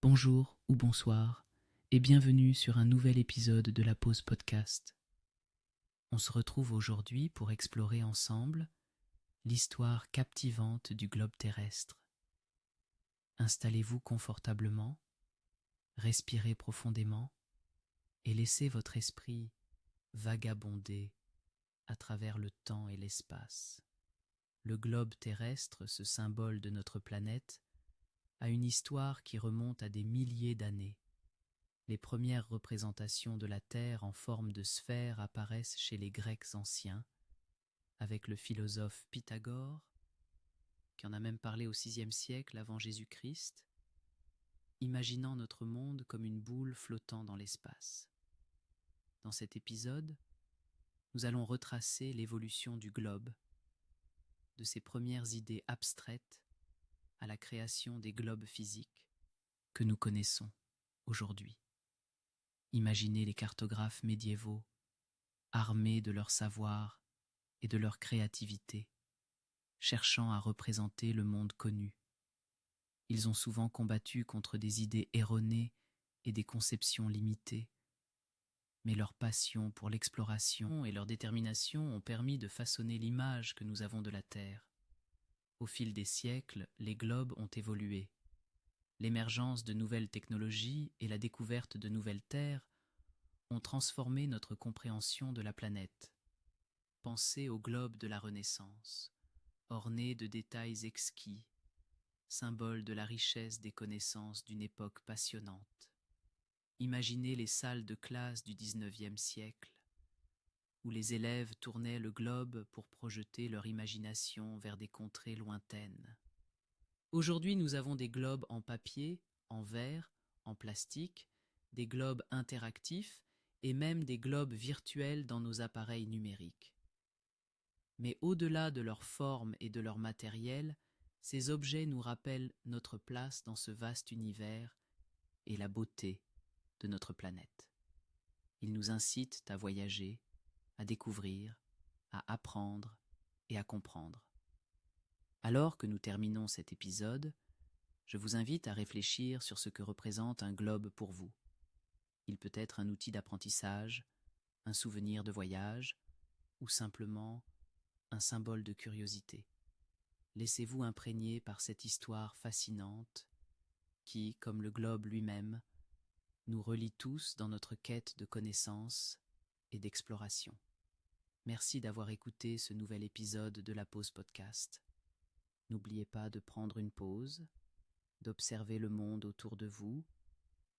Bonjour ou bonsoir et bienvenue sur un nouvel épisode de la Pause Podcast. On se retrouve aujourd'hui pour explorer ensemble l'histoire captivante du globe terrestre. Installez-vous confortablement, respirez profondément et laissez votre esprit vagabonder à travers le temps et l'espace. Le globe terrestre, ce symbole de notre planète, a une histoire qui remonte à des milliers d'années. Les premières représentations de la Terre en forme de sphère apparaissent chez les Grecs anciens, avec le philosophe Pythagore, qui en a même parlé au VIe siècle avant Jésus-Christ, imaginant notre monde comme une boule flottant dans l'espace. Dans cet épisode, nous allons retracer l'évolution du globe, de ses premières idées abstraites à la création des globes physiques que nous connaissons aujourd'hui. Imaginez les cartographes médiévaux, armés de leur savoir et de leur créativité, cherchant à représenter le monde connu. Ils ont souvent combattu contre des idées erronées et des conceptions limitées, mais leur passion pour l'exploration et leur détermination ont permis de façonner l'image que nous avons de la Terre. Au fil des siècles, les globes ont évolué. L'émergence de nouvelles technologies et la découverte de nouvelles terres ont transformé notre compréhension de la planète. Pensez au globe de la Renaissance, orné de détails exquis, symbole de la richesse des connaissances d'une époque passionnante. Imaginez les salles de classe du XIXe siècle, où les élèves tournaient le globe pour projeter leur imagination vers des contrées lointaines. Aujourd'hui, nous avons des globes en papier, en verre, en plastique, des globes interactifs et même des globes virtuels dans nos appareils numériques. Mais au-delà de leur forme et de leur matériel, ces objets nous rappellent notre place dans ce vaste univers et la beauté de notre planète. Ils nous incitent à voyager, à découvrir, à apprendre et à comprendre. Alors que nous terminons cet épisode, je vous invite à réfléchir sur ce que représente un globe pour vous. Il peut être un outil d'apprentissage, un souvenir de voyage ou simplement un symbole de curiosité. Laissez-vous imprégner par cette histoire fascinante qui, comme le globe lui-même, nous relie tous dans notre quête de connaissance et d'exploration. Merci d'avoir écouté ce nouvel épisode de la Pause Podcast. N'oubliez pas de prendre une pause, d'observer le monde autour de vous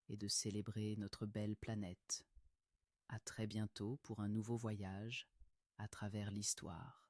et de célébrer notre belle planète. À très bientôt pour un nouveau voyage à travers l'histoire.